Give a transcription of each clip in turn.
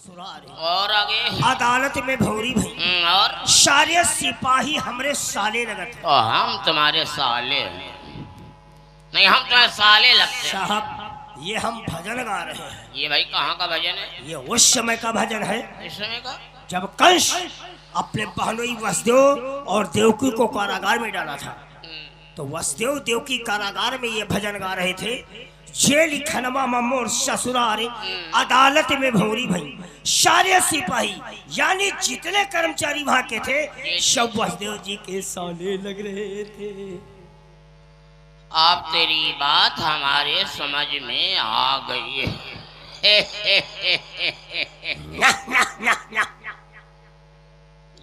और आगे अदालत में भौरी भाई और सारे सिपाही हमरे साले लगते तो हम तुम्हारे साले हैं। नहीं, हम तुम्हारे साले लगते हैं। साहब। ये हम भजन गा रहे हैं। ये भाई कहाँ का भजन है? ये उस समय का भजन है इस समय का? जब कंस अपने बहनोई वसुदेव और देवकी को कारागार में डाला था। तो वसुदेव देवकी कारागार में ये भजन गा रहे थे। जेल खनमा ममोर ससुराल अदालत में भौरी भाई सारे सिपाही यानी जितने कर्मचारी वहां के थे सब वसुदेव जी के साले लग रहे थे। आप तेरी बात हमारे समझ में आ गई है।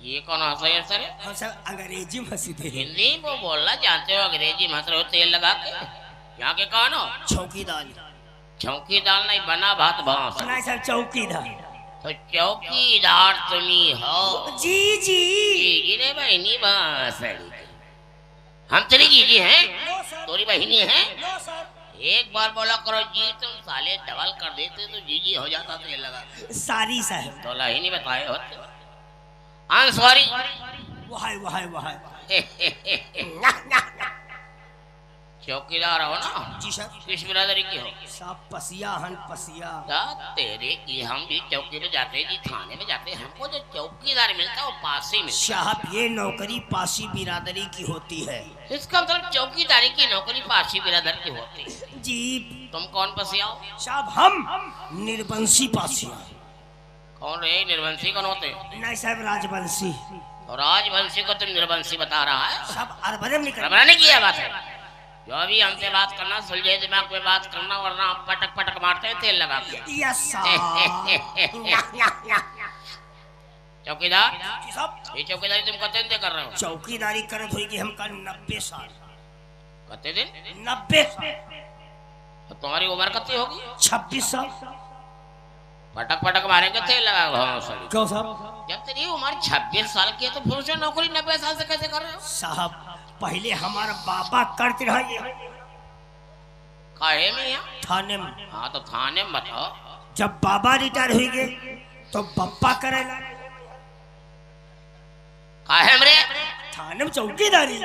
ये कौन हंसा है सर? हम सब अंग्रेजी में हंसी थे। हिंदी वो बोलना जानते हो, अंग्रेजी में हंस रहे हो तेल लगा के। यहाँ के कौन हो? चौकीदार। चौकीदार नहीं, बना भात भास। नहीं सर, चौकीदार। तो चौकीदार तुम्ही हो? जी जी जी रे बहनी बास। हम तेरी जीजी हैं, तोरी बहनी हैं। एक बार बोला करो जी, तुम साले डबल कर देते तो जीजी हो जाता तेल लगा। सारी साहब तो ही नहीं बताए होते। I am sorry. वहां चौकीदार हो ना? जी सर। किस बिरादरी की हो? सब पसिया हन पसिया। तेरे की हम भी चौकी में जाते जी, थाने में जाते, हमको जो चौकीदार मिलता है वो पासी में। साहब ये नौकरी पासी बिरादरी की होती है। इसका मतलब चौकीदारी की नौकरी पासी बिरादर की होती है। जी। तुम कौन पसिया हो? साहब हम निर्वंशी पासिया। कौन रे? निर्वंशी कौन होते? नहीं साहब, राजवंशी। और राजवंशी को तुम निर्वंशी बता रहा है? सब अरबरम निकल। घबराने की है बात है। जो भी हमसे बात करना सुलझे दिमाग में बात करना, वरना हम पटक पटक मारते हैं तेल लगा के। यस चौकीदार साहब। ये चौकीदारी तुम कितने दिन कर रहे हो? चौकीदारी करत होगी हमका 90 साल। कितने दिन? 90 साल। तो तुम्हारी उम्र कितनी होगी? 26 साल। पटक पटक मारेंगे तेल लगा घोंसड़ी। क्यों साहब? जब तेरी उम्र 26 साल की है तो फिर से नौकरी 90 साल से कैसे कर रहे हो? साहब पहले हमारा बाबा करते रहे। काहे में? यहाँ थाने में। हाँ तो थाने में बताओ। जब बाबा रिटायर हुई गए तो पप्पा करेला। काहे में? थाने में चौकीदारी।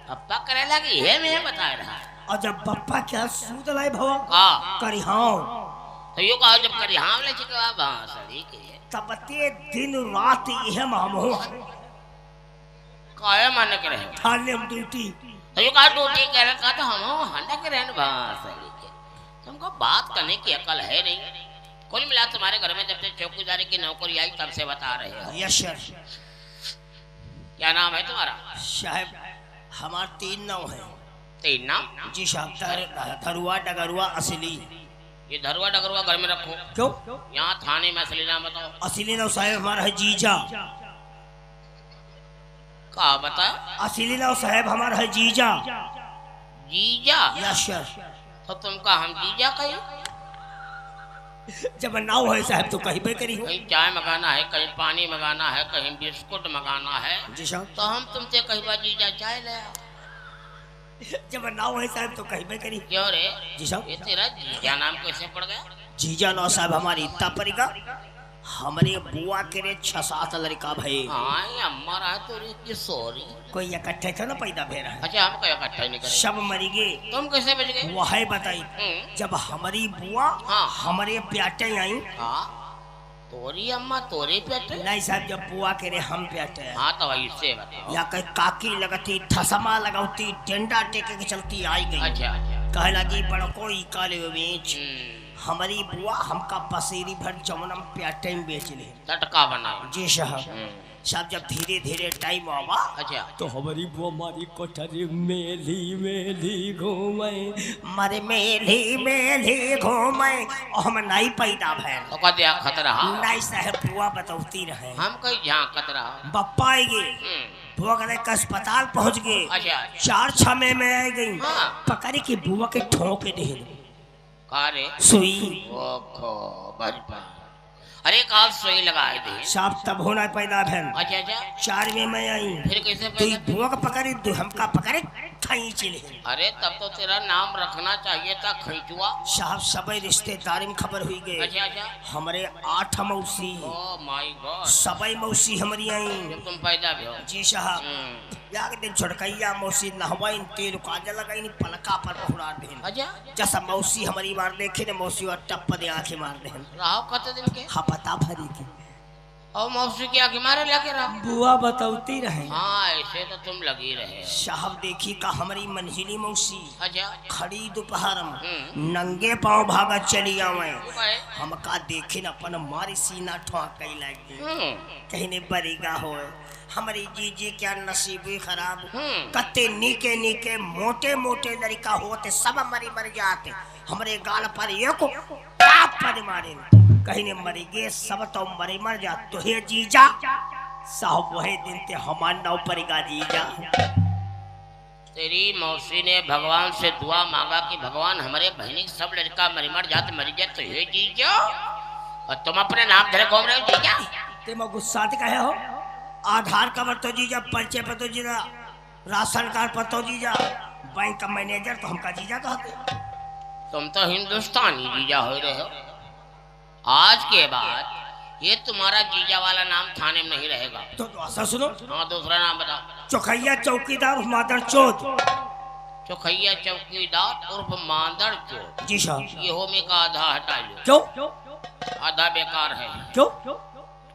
पप्पा करेला कि ये में बता रहा है। और जब पप्पा क्या सूद लाई भवा का करिहाओ तो यो कहो जब करी हाँ ले चिकवा बांसड़ी के तबते दिन रात यह मामो काहे माने के रहे थाने में ड्यूटी। तो यो कहा ड्यूटी करे का तो हम हंडे के रहने बांसड़ी के। तुमको बात करने की अकल है नहीं। कुल मिला तुम्हारे घर में जब से चौकीदारी की नौकरी आई तब से बता रहे हो। Yes sir. क्या नाम है तुम्हारा? साहब हमारे 3 नाव है। 3 नाम? जी साहब। धरुआ डगरुआ असली। ये धरुआ डगरुआ घर में रखो। क्यों? यहाँ थाने में असली नाम बताओ। असली नाव साहब हमारा है जीजा। कहा बता? असली नाव साहब हमारा है जीजा। जीजा? Yes sir. तो तुमका हम जीजा कहीं? जब नाव है साहब तो कहीं पे करी हो। कहीं चाय मंगाना है, कहीं पानी मंगाना है, कहीं बिस्कुट मंगाना है जी साहब। तो हम तुमसे कहीं बार जीजा चाय ले आओ। जब नाव है साहब तो कहीं पे करी। क्यों रे? जी साहब। ये तेरा जीजा नाम कैसे पड़ गया? जीजा नाव साहब हमारी इतना पड़ेगा। हमारे बुआ के रे 6-7 लड़का भाई। हाँ अम्मा रहा तो की सॉरी। कोई इकट्ठे था ना पैदा भेरा है। अच्छा हम क्या इकट्ठा नहीं करें? सब मरी गए। तुम कैसे बच गए? वो है बताई। जब हमारी बुआ हाँ। हमारे प्याटे आई। हाँ तोरी अम्मा तोरे पेट? नहीं साहब जब बुआ के रे हम प्याटे। हाँ तो वही से बताओ। या कहीं काकी लगती ठसमा लगाती डंडा टेके के चलती आई गई। अच्छा अच्छा। कह लगी बड़ो कोई काले बेच। हमारी बुआ हमका पसेरी भर जमुनम प्याटे में बेच ले। तटका बनाओ। जी साहब। सब जब धीरे धीरे टाइम आवा अच्छा तो हमारी बुआ मारी कोठरी मेली मेली घूमे मारे मेली मेली घूमे और हम नहीं पैदा भैन। तो कह दिया खतरा? नहीं साहब बुआ बतौती रहे। हम कहीं झांकत रहा। बप्पा आई गए। बुआ करे का अस्पताल पहुंच गए। अच्छा 4-6 में आई गई। हाँ। पकड़ी की बुआ के ठोके दे का रे? सुई। ओखो बचपन। अरे काल सुई लगाए थे। साहब तब होना पैदा भैन। अच्छा अच्छा। 4 में मैं आई। फिर कैसे तो बुआ का पकड़ी हमका पकड़े खैची ले। अरे तब तो तेरा नाम रखना चाहिए था खैचुआ। साहब सबे रिश्तेदारी में खबर हुई गए। अच्छा अच्छा। हमारे 8 मौसी, ओ माय गॉड, सबई मौसी हमारी आई। जब तुम पैदा भी हो। जी साहब, या के दिन छोड़कैया मौसी नहवाइन, तेल काजल लगाइन, पलका पर बहुरा देन। अच्छा। जैसा मौसी हमारी मार देखे ने, मौसी और टप्प दे आंखें मार देन। रहो कत दिन के? हाँ पता भरी के। और मौसी की आंखें मारे लगे रहो। बुआ बतौती रहे। हाँ ऐसे तो तुम लगी रहे। साहब देखी का हमारी मंझिली मौसी अच्छा। खड़ी दोपहर में नंगे पांव भागत चली आवे। भाई। हमका देखे न अपन मारी सीना ठोक कई लगी। कहीं ने बरीगा हो हमारी जीजी क्या नसीब ही खराब। कत्ते नीके नीके मोटे मोटे लड़का होते सब मरी मर जाते। हमारे गाल पर एक टाप पर मारे, कहीं ने मरी गए सब तो मरे मर जा। तो हे जीजा साहब वही दिन ते हमार नाव पड़ेगा जीजा। तेरी मौसी ने भगवान से दुआ मांगा कि भगवान हमारे बहनी के सब लड़का मर जाते मर जाए। तो हे जीजा, और तुम अपने नाम धरे घूम रहे हो जीजा। ते मैं गुस्सा कहे हो, आधार कार्ड तो जीजा, पर्चे पर तो जीजा, राशन कार्ड पर तो जीजा, बैंक का मैनेजर तो हमका जीजा कहते। तुम तो हिंदुस्तानी जीजा हो रहे हो। आज के बाद ये तुम्हारा जीजा वाला नाम थाने में नहीं रहेगा। तो ऐसा सुनो। हाँ दूसरा नाम बताओ। चौखैया चौकीदार मादर चौथ। चौखैया चौकीदार उर्फ मादर चौथ। जी साहब। ये होमी का आधा हटा लो। क्यों? आधा बेकार है। क्यों?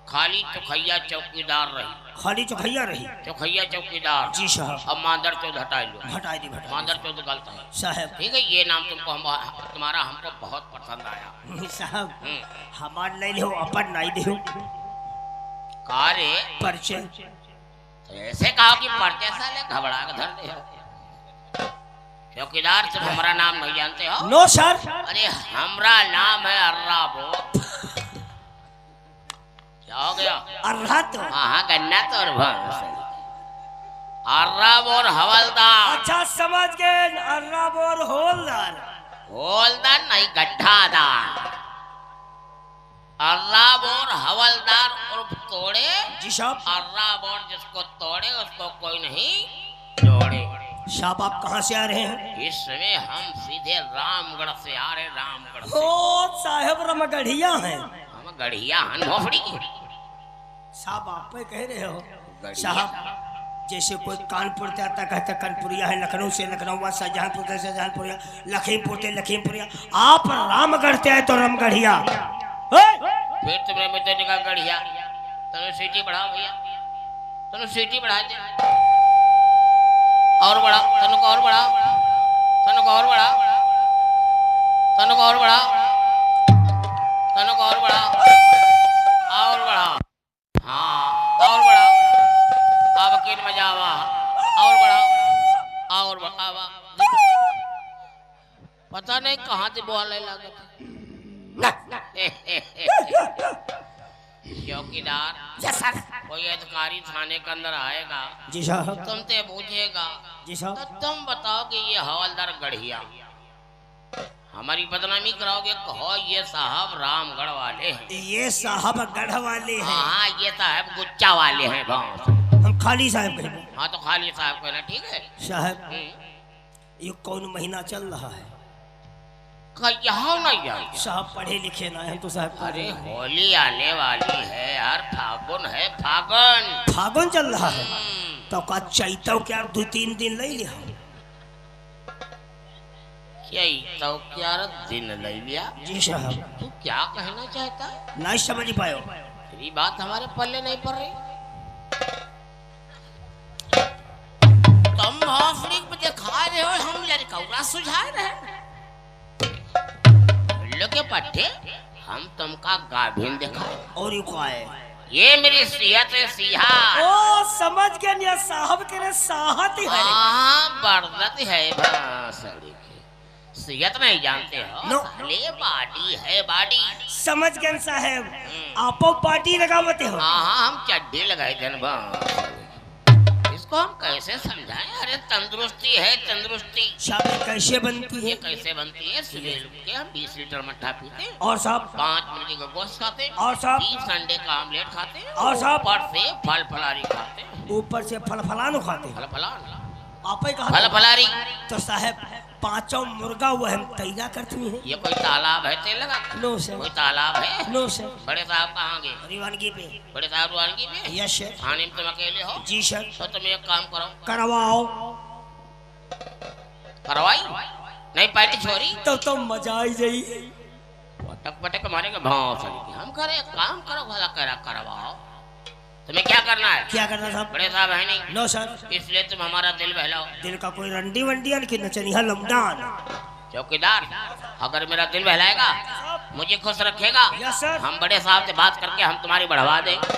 खाली चौखैया चौकीदार रही। खाली चौखैया रही। चौखैया चौकीदार। जी साहब। अब मादर चौथ हटा लो। हटा दी हटा। मादर चौथ गलत है साहब। ठीक है, ये नाम तुमको तुम्हारा हमको बहुत पसंद आया। साहब हमार नहीं हो अपन नहीं दे कारे पर्चे। तो ऐसे कहा कि पर्चे साले घबरा के धर दे हो। चौकीदार तुम हमारा नाम नहीं जानते हो? No sir. अरे हमारा नाम है अर्राबो। क्या हो गया? अर्रा तो हाँ गन्ना तो अर्राब और हवलदार। अच्छा समझ गए। अर्राब और होलदार। होलदार नहीं गड्ढादार। अर्राब और हवलदार उर्फ तोड़े। जी साहब। अर्राब और जिसको तोड़े उसको कोई नहीं जोड़े। साहब आप कहाँ से आ रहे हैं? इस समय हम सीधे रामगढ़ से आ रहे। रामगढ़ से। ओ साहब रमगढ़िया हैं। हम गढ़िया हन भोफड़ी की। साहब आप पे कह रहे हो। साहब जैसे कोई कानपुर से आता कहता कानपुरिया है, लखनऊ से लखनऊ, शाहजहांपुर से शाहजहांपुरिया, लखीमपुर से लखीमपुरिया। आप रामगढ़ से आए तो रामगढ़िया। फिर तुमने मुझे निकाल गढ़िया। तुम सीटी बढ़ाओ भैया, तुम सीटी बढ़ा दे और बढ़ाओ, तनुक और बढ़ाओ, तनुक और बढ़ाओ, तनुक और बढ़ाओ, तनुक और बढ़ाओ, और बढ़ाओ। हाँ और बढ़ाओ। अब किन मजा आवा। और बढ़ाओ और बढ़ावा। पता नहीं कहाँ से बोलने लगे। चौकीदार कोई अधिकारी थाने के अंदर आएगा। जी साहब। तुमसे पूछेगा। जी साहब। तो तुम बताओ कि ये हवलदार गढ़िया हमारी बदनामी कराओगे। कहो ये साहब रामगढ़ वाले हैं। ये साहब गढ़ वाले हैं। हाँ ये साहब गुच्चा वाले हैं। हम खाली साहब कहेंगे। हाँ तो खाली साहब कहना ठीक है। साहब ये कौन महीना चल रहा है? यहाँ नहीं जाएगा साहब पढ़े लिखे ना है तो साहब। अरे होली आने वाली है यार, फागुन है, फागुन फागुन चल रहा है। तो का चैतव क्या 2-3 दिन ले लिया? चैतव क्या दिन ले लिया? जी साहब। तू क्या कहना चाहता है? नहीं समझ पायो। तेरी बात हमारे पल्ले नहीं पड़ रही। तुम भोसड़ी में दिखा रहे हो, हम लड़का सुझा रहे हैं के पट्टे। हम तुमका गाभिन देखा और यू का है? ये मेरी सिहत है सिहा। ओ समझ गया नहीं साहब के रे साहत ही है। बर्दत है भासड़ी की। सिहत नहीं जानते हो? नो। ले बाडी है बाडी। समझ गए साहब। आपो पार्टी लगावते हो? हाँ हम चड्डी लगाए थे ना। इसको हम कैसे समझाएं? अरे तंदुरुस्ती है तंदुरुस्ती। साहब कैसे बनती ये है? कैसे बनती है? सुबह उठ के हम 20 लीटर मट्ठा पीते हैं और साहब 5 मुर्गी का गोश्त खाते हैं और साहब 20 अंडे का आमलेट खाते हैं और साहब ऊपर से फल फलारी खाते हैं। ऊपर से फल फलानो खाते हैं। फल फलान आप ही फल कहा फलारी। तो साहब पांचों मुर्गा वो हम तैयार करती हैं। ये कोई तालाब है तेल लगा? नो सर, कोई तालाब है? No sir. बड़े साहब कहाँ गए? रिवानगी पे। बड़े साहब रुआनगी में? Yes sir. थाने में तुम अकेले हो? जी सर। तो तुम एक काम करो, करवाओ। करवाई नहीं पार्टी छोरी तो मजा आई जाई। पटक पटक मारेंगे भाव। हम करे काम करो भला, करा करवाओ। तुम्हें क्या करना है? क्या करना था? बड़े साहब है नहीं? No sir. इसलिए तुम हमारा दिल बहलाओ। दिल का कोई रंडी वंडी कि नचनिया लमडान। चौकीदार, अगर मेरा दिल बहलाएगा, मुझे खुश रखेगा, यस सर। हम बड़े साहब से बात करके हम तुम्हारी बढ़वा देंगे।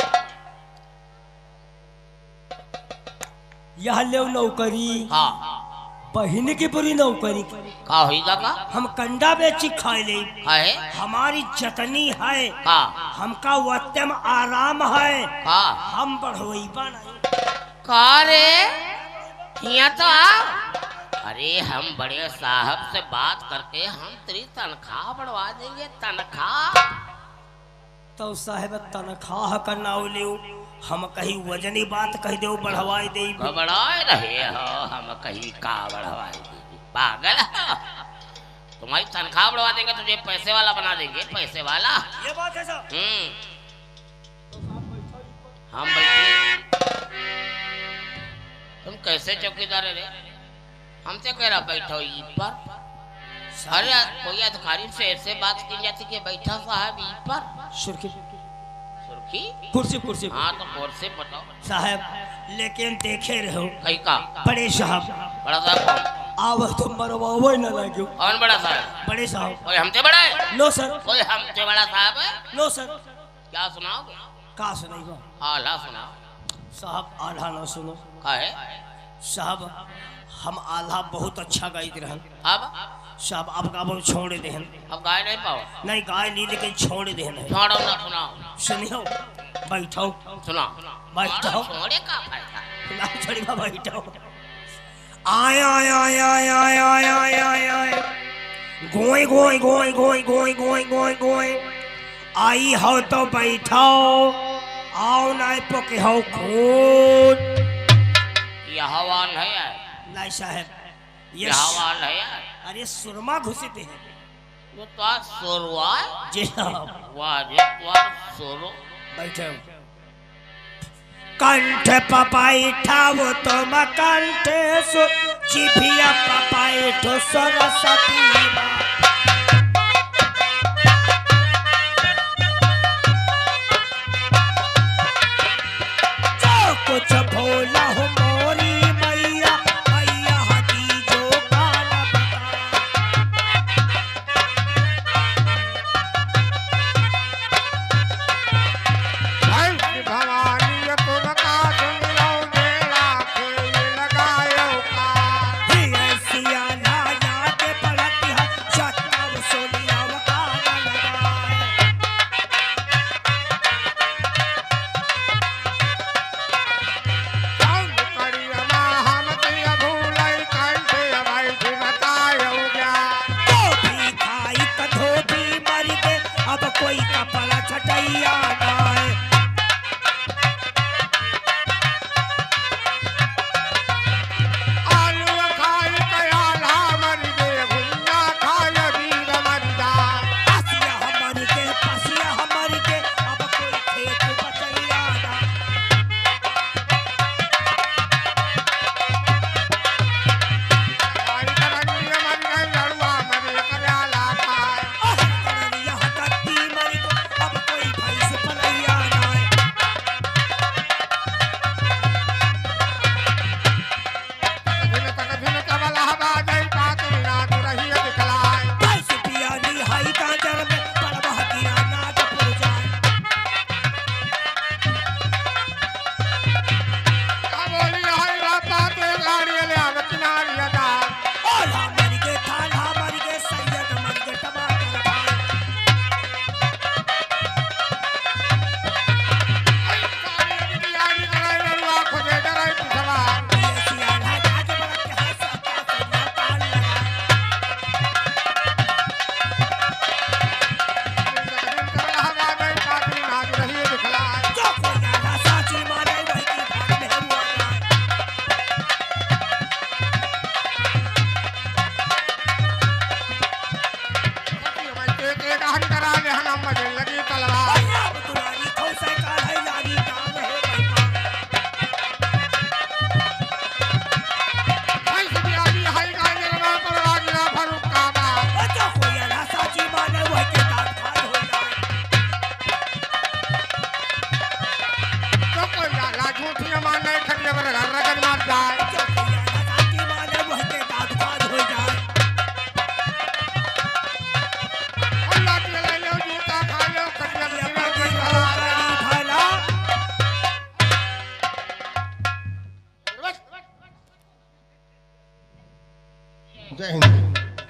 यह ले नौकरी। हाँ, बहिन की पूरी नौकरी। का होगा का? हम कंडा बेची खाए ले। है हमारी जतनी है। का? हमका वतम आराम है। का? हम बढ़ोई नहीं। का रे? यहाँ तो आओ। अरे हम बड़े साहब से बात करके हम तेरी तनख्वाह बढ़वा देंगे। तनख्वाह तो साहेब तनख्वाह का नाव ले। हम कहीं वजनी बात कह दे बढ़वाई दे। बढ़ाए रहे हो, हम कहीं का बढ़वाए देंगे? पागल हो? तुम्हारी तनख्वाह बढ़वा देंगे, तुझे पैसे वाला बना देंगे। पैसे वाला। ये बात है सर। हम बैठे। तुम कैसे चौकीदार रे? हमसे कह रहा बैठो ई पर। अरे कोई अधिकारी से ऐसे बात की जाती कि बैठा साहब ई पर। सुर्खी सुर्खी? कुर्सी कुर्सी। हाँ तो कुर्सी बताओ साहब लेकिन देखे रहो कहीं का? बड़े साहब। बड़ा साहब कौन? आव तो मरवाओ न लगे। कौन बड़ा साहब? बड़े साहब। कोई हमसे बड़ा है? No sir. कोई हमसे बड़ा साहब है? No sir. क्या सुनाओगे? का सुनाइबा? आला सुनाओ। साहब आल्हा न सुनो। का है? साहब हम आल्हा बहुत अच्छा गाइत रहन। अब साहब अब गाबो छोड़ देहन। अब गाय नहीं पाओ? नहीं गाय नहीं लेकिन छोड़ देहन है। छोड़ो ना, सुनाओ। सुनियो बैठो। सुना बैठो। छोड़े का फायदा? ना छोड़िबा बैठो। आय आय आय आय आय आय आय आय आय गोय गोय गोय गोय गोय गोय गोय गोय आई हो तो बैठो। आओ नाय पके हो खून। यह हवाल है यार? नहीं साहब यह हवाल है यार? अरे सुरमा घुसे पे है। वो तो सुरवा जी साहब। वाह रे वाह सुरो। बैठो। कंठ पपाइठा वो तो कंठ सो जिभिया पपाइठो सरस्वती माँ। जो कुछ भोला हो मोरी मैया मैया हदी जो काला भवानी तुम का सुन लो मेरा खेल लगायो का। सिया ना याद पड़ती है चक्कर सोनिया वकाना लगाए। हम करियमा हम तिया भूलै कंठे बैठ बतायो ज्ञान। धोबी खाई त धोबी मर गए अब कोई कपड़ा छटैया गाए। आलू खाई कयाला मर गे भुन्ना खाय वीर मर जाए। पसिया हमर के अब कोई खेत बचैया गाए। आई करंडी मर गई लड़वा मरे कयाला खाए। करिया हटती मर गए अब कोई भैंस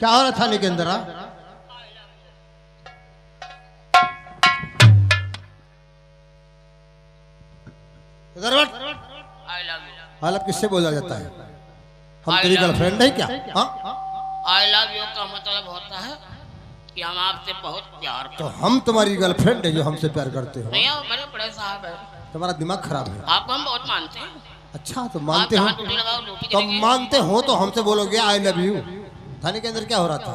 क्या हो रहा थाने के अंदर? इधर बैठ। I love you. हाल किससे बोला जाता है? हम तेरी गर्लफ्रेंड है क्या? हाँ, आई लव यू का मतलब होता है कि हम आपसे बहुत प्यार करते तो हम तुम्हारी गर्लफ्रेंड है जो हमसे प्यार करते हो। नहीं, आप बड़े बड़े साहब है, तुम्हारा दिमाग खराब है। आपको हम बहुत मानते हैं। अच्छा तो आप मानते हो? जहाँ ड्यूटी लगाओ ड्यूटी तो करेंगे। मानते हो तो हमसे बोलोगे आई लव यू। थाने के अंदर क्या हो रहा था?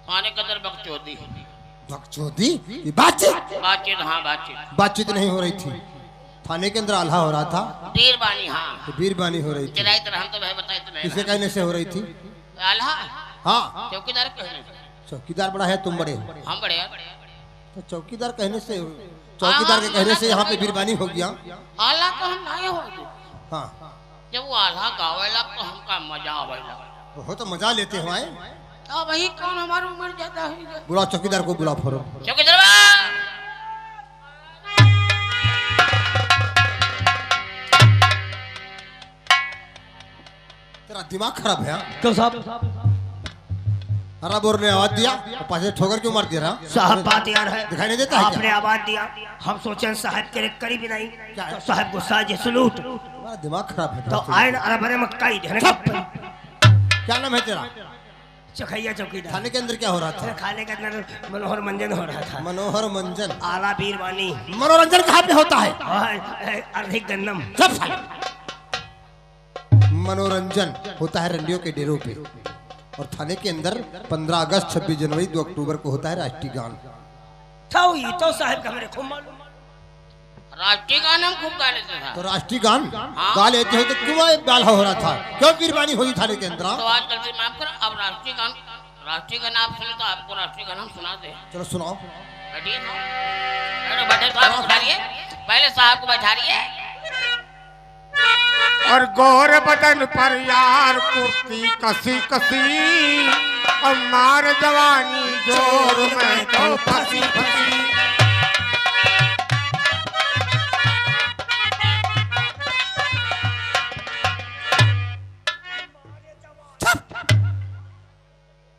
थाने के अंदर बकचोदी, बकचोदी? ये बातचीत? बातचीत, हाँ बातचीत, बातचीत नहीं हो रही थी। थाने के अंदर आल्हा हो रहा था, बीरबानी, हाँ बीरबानी हो रही थी। चलाई तरह हम तो भाई बताए तो किसे नहीं कहने से हो रही थी? आल्हा हाँ, चौकीदार कहने से। चौकीदार बड़ा है, तुम बड़े हो। हम बड़े हैं। तो चौकीदार कहने से, चौकीदार के कहने से यहाँ पे बीरबानी हो गया। आल्हा को हम लाए होंगे, हाँ, जब वो आल्हा गावेला तो हमका मजा आवेला। हो तो मजा लेते हो। आए तो वही कौन हमारी उम्र ज्यादा हुई है। बुलाओ चौकीदार को, बुलाओ फौरन। चौकीदार बा! तेरा दिमाग खराब है? क्यों साहब? हरा बोर ने आवाज दिया और पाछे ठोकर क्यों मार दिया? साहब बात यार है, दिखाई नहीं देता है आपने क्या? आवाज दिया, हम सोचे साहब के करीब नहीं, तो साहब गुस्सा जे सलूट, तुम्हारा दिमाग खराब है। तो आयन अरबरे मक्काई देने चुप! क्या नाम है तेरा? चखैया चौकीदार। थाने के अंदर क्या हो रहा था? खाने के अंदर मनोहर मंजन हो रहा था। मनोहर मंजन? आला बीरवानी मनोरंजन कहाँ पे होता है? और अर्धिक गन्नम। चुप साले। मनोरंजन होता है रंडियों के डेरों पे, और थाने के अंदर 15 अगस्त, 26 जनवरी, 2 अक्टूबर को होता है राष्ट्रीय गान। तो साहब का मेरे खूब मालूम। राष्ट्रीय गान हम खूब गा लेते हैं। तो राष्ट्रीय गान गा लेते हो तो क्यों बाला हो रहा था? क्यों बीरबानी हुई थाने के अंदर? तो आज कल से माफ करो, अब राष्ट्रीय गान आप सुने तो आपको राष्ट्रीय गान हम सुना दे। चलो सुनाओ। बैठिए ना, बैठो, बैठे साहब को बैठाइए, पहले साहब को बैठाइए। और गोर बदन पर यार कुर्ती कसी कसी, और मार जवानी जोर में तो फंसी फंसी।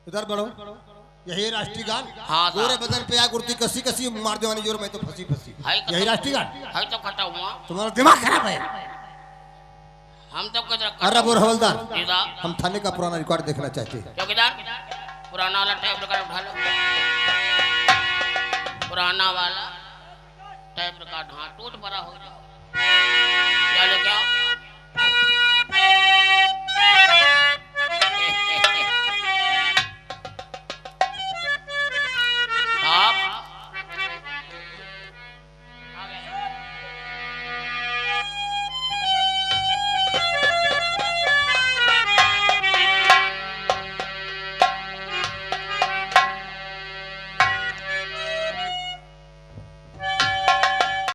इधर बढ़ो। यही राष्ट्रीय गान? हाँ, गोरे बदन पे या कुर्ती कसी कसी, मार जवानी जोर में तो फंसी फंसी, यही राष्ट्रीय गान? है तो खटा हुआ। तुम्हारा दिमाग खराब है। हम तो कुछ अरे बोर हवलदार, जी साहब। हम थाने का पुराना रिकॉर्ड देखना चाहते हैं। चौकीदार, पुराना वाला टैप रिकॉर्ड उठा लो, पुराना वाला टैप रिकॉर्ड। हाँ, टूट बड़ा हो जाओ, क्या लेके आओ।